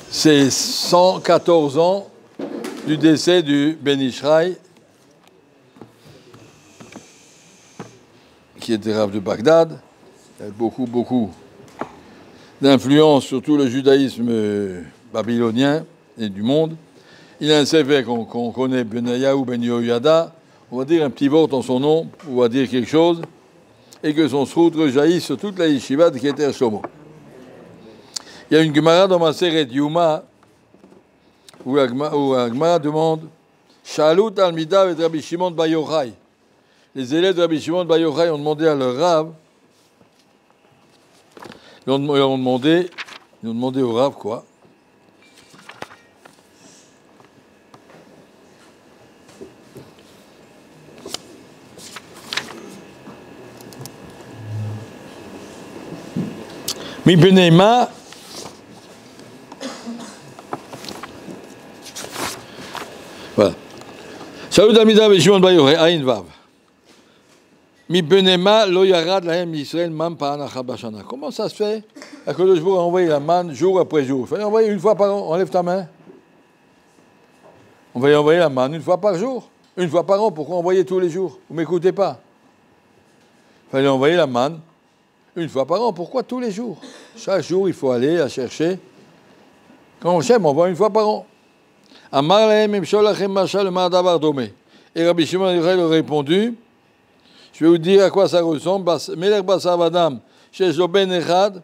C'est 114 ans du décès du Ben Ishraï, qui était Rav de Bagdad. Il y a beaucoup d'influence sur tout le judaïsme babylonien et du monde. Il a un sefer qu'on connaît, Benayahu Ben Yehoyada. On va dire un petit vote en son nom, on va dire quelque chose, et que son srout rejaillisse sur toute la yeshiva qui était à Shlomo. Il y a une Gemara dans Maseret Yuma où la Gemara demande Shalut al-Mida et Rabbi Shimon Bar Yochai. Les élèves de Rabbi Shimon Bar Yochai ont demandé à leur Rav, ils ont demandé au Rav quoi? Mi Benema voilà. Salut Amida Beshimon Bayoche, Aïn Vav. Mi Benema lo yarad lahem Israël mam pa'anachad bashana. Comment ça se fait? À que je vous envoie la manne jour après jour. Il fallait envoyer une fois par an. Enlève ta main. On va y envoyer la manne une fois par jour. Une fois par an. Pourquoi envoyer tous les jours? Vous m'écoutez pas? Il fallait envoyer la manne une fois par an. Pourquoi tous les jours? Chaque jour, il faut aller la chercher. Quand on cherche, on voit une fois par an. Amar lahem imsholachem mashal ma'adavar domé. Et Rabbi Shimon Yochai a répondu, je vais vous dire à quoi ça ressemble. Melech basar vadam, chez Ben Echad,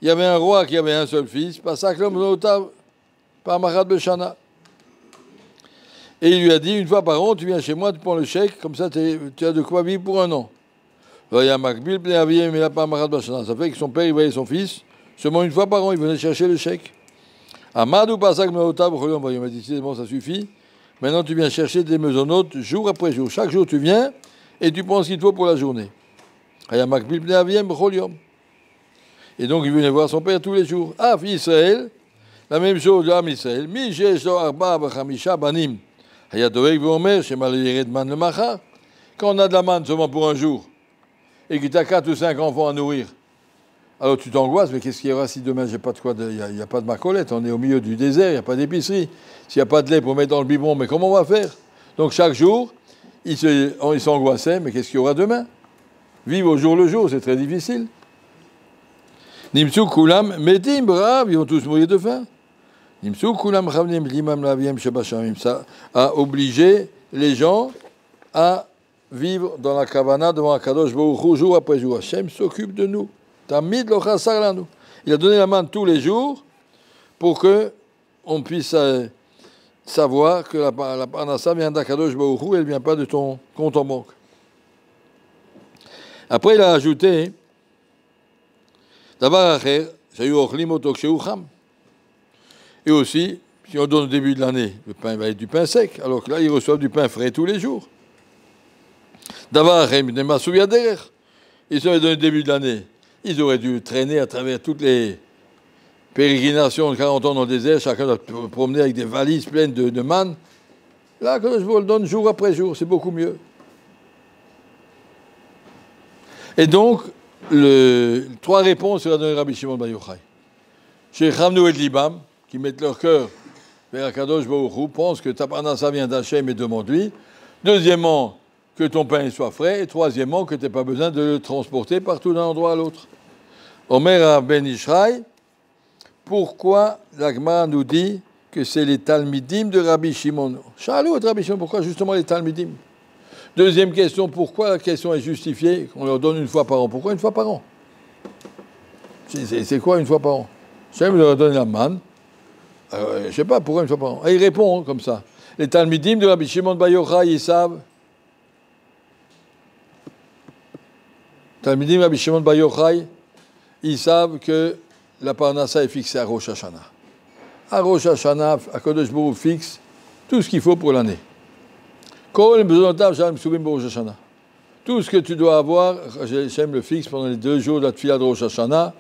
il y avait un roi qui avait un seul fils, Pasak l'homme notav, par Machat Beshana. Et il lui a dit, une fois par an, tu viens chez moi, tu prends le chèque, comme ça tu as de quoi vivre pour un an. Ça fait que son père, il voyait son fils, seulement une fois par an, il venait chercher le chèque. Amadou Pasak notav, il m'a dit, c'est bon, ça suffit. Maintenant, tu viens chercher des maisonnotes jour après jour. Chaque jour, tu viens et tu prends ce qu'il te faut pour la journée. Et donc, il venait voir son père tous les jours. Ah, fils Israël, la même chose, l'âme Israël. Quand on a de la manne seulement pour un jour, et que tu as 4 ou 5 enfants à nourrir, alors tu t'angoisses, mais qu'est-ce qu'il y aura si demain j'ai pas de quoi, il n'y a pas de macolette, on est au milieu du désert, il n'y a pas d'épicerie. S'il n'y a pas de lait pour mettre dans le biberon, mais comment on va faire? Donc chaque jour, il s'angoissait, mais qu'est-ce qu'il y aura demain? Vivre au jour le jour, c'est très difficile. Nimsou Kulam, Metim, brave, ils vont tous mourir de faim. Nimsou Kulam, Chavnim, Limam, Laviem, Shabashamim, ça a obligé les gens à vivre dans la Kavana devant Akadosh Baruch Hu, jour après jour. Hachem s'occupe de nous. Tamid lo chasar lanu. Il a donné la main tous les jours pour que on puisse savoir que la parnassa vient d'Akadosh Baruch Hu, elle ne vient pas de ton compte en banque. Après, il a ajouté Davar acher, shayu ochlim oto kshehu cham. Et aussi, si on donne au début de l'année, le pain va être du pain sec, alors que là, ils reçoivent du pain frais tous les jours. Davar acher, mnema souyader. Ils auraient donné au début de l'année. Ils auraient dû traîner à travers toutes les pérégrinations de 40 ans dans le désert, chacun doit promener avec des valises pleines de manne. Là, quand je vous le donne jour après jour, c'est beaucoup mieux. Et donc, 3 réponses sera donné Rabbi Shimon Bar Yochai. Chez Chamnou et Libam, qui mettent leur cœur vers Akadosh Baruch Hu, pensent que ta parnassa vient d'Hachem et demande-lui. Deuxièmement, que ton pain soit frais. Et troisièmement, que tu n'aies pas besoin de le transporter partout d'un endroit à l'autre. Omer à Ben Ishraï, pourquoi l'Agma nous dit que c'est les Talmidim de Rabbi Shimon? Shalou et Rabbi Shimon, pourquoi justement les Talmidim? Deuxième question, pourquoi la question est justifiée qu'on leur donne une fois par an? Pourquoi une fois par an? C'est quoi une fois par an? J'aime leur donner la manne. Je ne sais pas pourquoi une fois par an. Et il répond comme ça. Les Talmidim de Rabbi Shimon Bar Yochai, ils savent. Talmidim Rabbi Shimon Bar Yochai, ils savent que la parnassa est fixée à Rosh Hashanah. À Rosh Hashanah, à Kodesh Baruch fixe tout ce qu'il faut pour l'année. Tout ce que tu dois avoir, Hachem le fixe pendant les 2 jours de la tefila de Rosh Hashanah.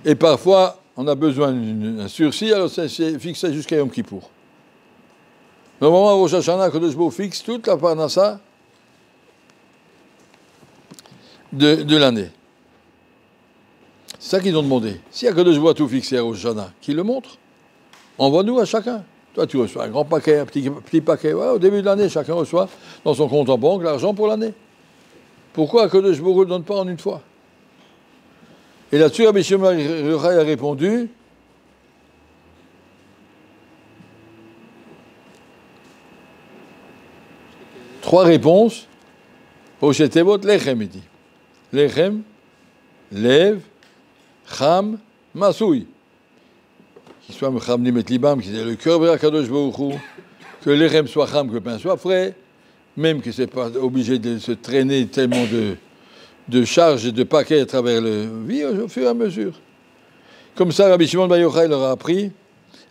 Et parfois, on a besoin d'un sursis, alors c'est fixé jusqu'à Yom Kippour. Normalement, Rosh Hashanah, Kodesh Baruch fixe toute la parnassa de l'année. C'est ça qu'ils ont demandé. Si Akadosh Baruch Hu a tout fixé à Rosh Hashanah, qu'il le montre. Envoie-nous à chacun. Toi, tu reçois un grand paquet, un petit paquet. Voilà, au début de l'année, chacun reçoit dans son compte en banque l'argent pour l'année. Pourquoi Akadosh Baruch Hu ne le donne pas en une fois? Et là-dessus, Rabbi Shimon Yochai a répondu, trois réponses. Poshetevot lechem, il dit. Lechem, lev, cham, masoui. Qu'il soit mechamnim et libam, qu'il ait le cœur vers Akadosh Baruch Hu, que lechem soit cham, que le pain soit frais, même que c'est pas obligé de se traîner tellement de charges et de paquets à travers le vie au fur et à mesure. Comme ça, Rabbi Shimon Bar Yochai leur a appris,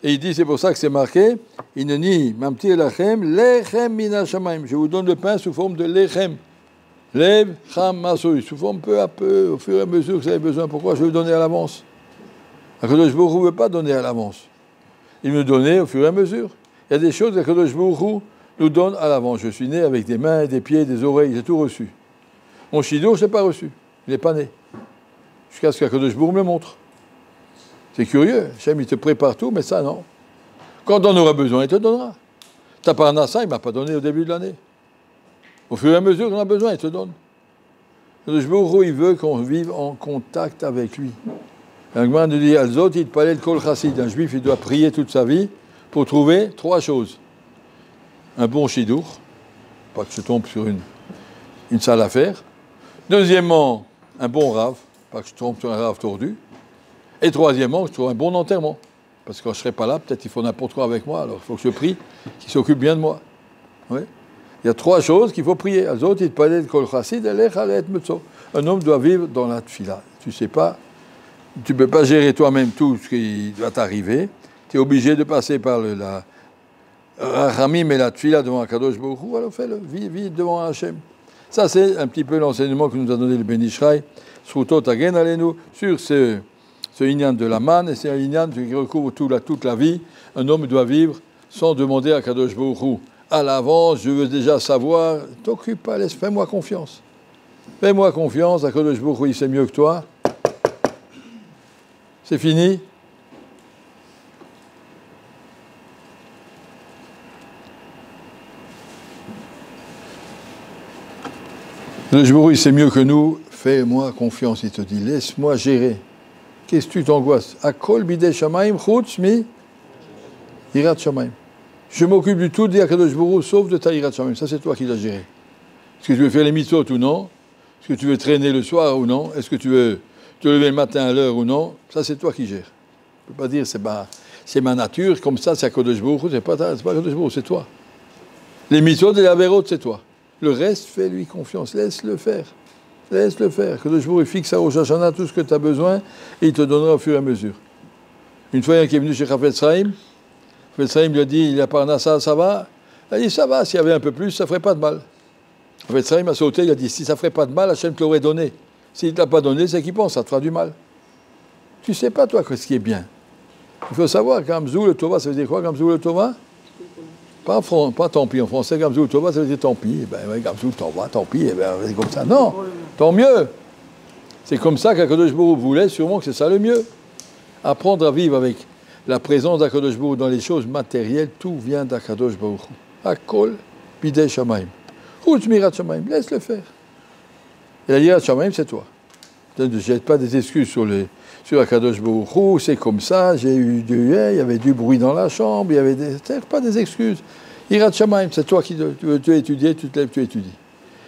et il dit, c'est pour ça que c'est marqué, Ineni mamtir lachem, lechem min hashamayim. Je vous donne le pain sous forme de lechem. Lev, cham, masoui, sous forme peu à peu, au fur et à mesure que vous avez besoin. Pourquoi je vais vous donner à l'avance? Akadosh Baruch Hu ne veut pas donner à l'avance. Il me donnait au fur et à mesure. Il y a des choses qu'Akadosh Baruch Hu nous donne à l'avance. Je suis né avec des mains, des pieds, des oreilles, j'ai tout reçu. Mon shidour, je ne l'ai pas reçu. Il n'est pas né. Jusqu'à ce qu'Akadosh Baruch Hu me le montre. C'est curieux. Hachem, il te prépare tout, mais ça, non. Quand on aura besoin, il te donnera. Ta parnassa, il ne m'a pas donné au début de l'année. Au fur et à mesure qu'on a besoin, il te donne. Akadosh Baruch Hu, il veut qu'on vive en contact avec lui. L'Agman nous dit, Alzot, il palel kol chassid. Un juif, il doit prier toute sa vie pour trouver trois choses. Un bon shidour, pas que je tombe sur une sale affaire. Deuxièmement, un bon rave, pas que je tombe sur un rave tordu. Et troisièmement, je trouve un bon enterrement. Parce que quand je ne serai pas là, peut-être il faut n'importe quoi avec moi, alors il faut que je prie qu'il s'occupe bien de moi. Oui. Il y a trois choses qu'il faut prier. Un homme doit vivre dans la tfila. Tu ne sais pas, tu ne peux pas gérer toi-même tout ce qui doit t'arriver. Tu es obligé de passer par la Rachamim et la tfila devant Akadosh Baruch Hu, alors fais-le, vis devant Hachem. Ça, c'est un petit peu l'enseignement que nous a donné le Ben Ishraï, sur ce inyan de la manne, et c'est un inyan qui recouvre toute la vie. Un homme doit vivre sans demander à Akadosh Baruch Hu. À l'avance, je veux déjà savoir, t'occupe pas, fais-moi confiance. Fais-moi confiance, Akadosh Baruch Hu, il sait mieux que toi. C'est fini. Le Jbourou, il sait mieux que nous, fais-moi confiance, il te dit, laisse-moi gérer. Qu'est-ce que tu t'angoisses? Akol bidei shamayim chutz mi yirat shamayim. Je m'occupe du tout, dit Akadosh Baruch Hu, sauf de ta yirat shamayim. Ça, c'est toi qui l'as géré. Est-ce que tu veux faire les mitzvot ou non? Est-ce que tu veux traîner le soir ou non? Est-ce que tu veux te lever le matin à l'heure ou non? Ça, c'est toi qui gères. Tu ne peux pas dire, c'est ma nature, comme ça, c'est Akadosh Baruch Hu, c'est pas Akadosh Baruch Hu, c'est toi. Les mitzvot et les averot, c'est toi. Le reste, fais-lui confiance, laisse-le faire. Laisse-le faire. Que le jour il fixe à Rosh Hashanah tout ce que tu as besoin et il te donnera au fur et à mesure. Une fois, il y a un qui est venu chez Chafetz Chaim. Chafetz Chaim lui a dit, il a parnassa, ça va? Il a dit, ça va, s'il y avait un peu plus, ça ne ferait pas de mal. Chafetz Chaim a sauté, il a dit, si ça ne ferait pas de mal, Hachem te l'aurait donné. S'il ne te l'a pas donné, c'est qu'il pense, ça te fera du mal. Tu ne sais pas, toi, ce qui est bien. Il faut savoir, Gamzou le Tova, ça veut dire quoi, Gamzou le Tova? Pas tant pis en français, Gamzou Tova, ça veut dire tant pis. Eh bien, Gamzou Tova, tant pis, eh ben, c'est comme ça. Non, tant mieux. C'est comme ça qu'Akadosh Baruch Hu voulait, sûrement que c'est ça le mieux. Apprendre à vivre avec la présence d'Akadosh Baruch Hu dans les choses matérielles, tout vient d'Akadosh Baruch Hu. Akol bidei shamayim. Chutz mirat shamayim, laisse-le faire. Et la yirat shamayim, c'est toi. Ne jette pas des excuses sur Akadosh Baruch Hu, c'est comme ça, il y avait du bruit dans la chambre, il y avait pas des excuses. Yirat shamayim, c'est toi qui tu étudies, tu te lèves, tu étudies.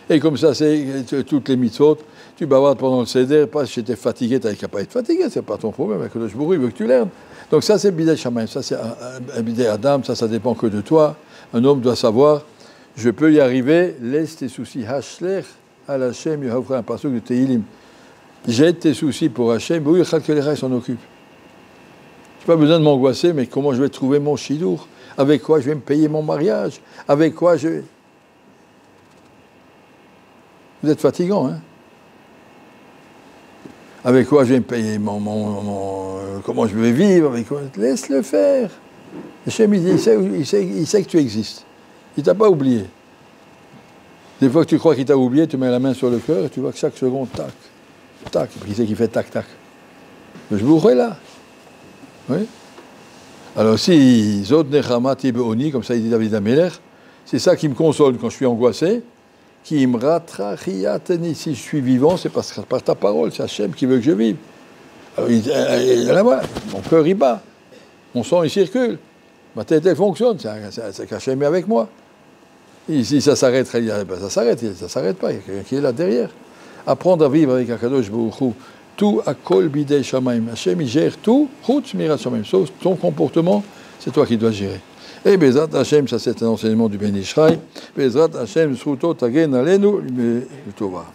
Et comme ça, c'est toutes les mitzvot, tu bavardes pendant le seder, pas si tu étais fatigué, tu n'avais qu'à pas être fatigué, c'est pas ton problème, Akadosh Baruch Hu, il veut que tu l'aimes. Donc ça, c'est bidei shamayim, ça c'est un bidei adam, ça dépend que de toi. Un homme doit savoir, je peux y arriver, laisse tes soucis, hashler al Hashem, Yehovra, un passage de Tehilim. Jette tes soucis pour Hachem, oui, que les rêves s'en occupent. Je n'ai pas besoin de m'angoisser, mais comment je vais trouver mon shidour? Avec quoi je vais me payer mon mariage? Avec quoi je vais... Vous êtes fatigant, hein? Avec quoi je vais me payer comment je vais vivre? Avec quoi? Laisse-le faire. Hachem, il sait que tu existes. Il ne t'a pas oublié. Des fois que tu crois qu'il t'a oublié, tu mets la main sur le cœur et tu vois que chaque seconde, tac. Tac, qui c'est qui fait tac, tac? Je vous est là. Oui. Alors si Zod Nechama Tibeoni, comme ça il dit David Ameler, c'est ça qui me console quand je suis angoissé, qui me ratrachiyateni, si je suis vivant, c'est par ta parole, c'est Hachem qui veut que je vive. Alors là, mon cœur il bat, mon sang il circule, ma tête elle fonctionne, c'est qu'Hachem est avec moi. Et si ça s'arrête, ça s'arrête pas, il y a quelqu'un qui est là derrière. Apprendre à vivre avec Akadosh Baruch Hu, tout à kol bidei shamayim. Hachem il gère tout, chutz mirat shamayim, sauf ton comportement, c'est toi qui dois gérer. Et Bezrat Hachem, ça c'est un enseignement du Ben Ishraï. Bezrat Hachem, zchuto tagen alenu, le Tova.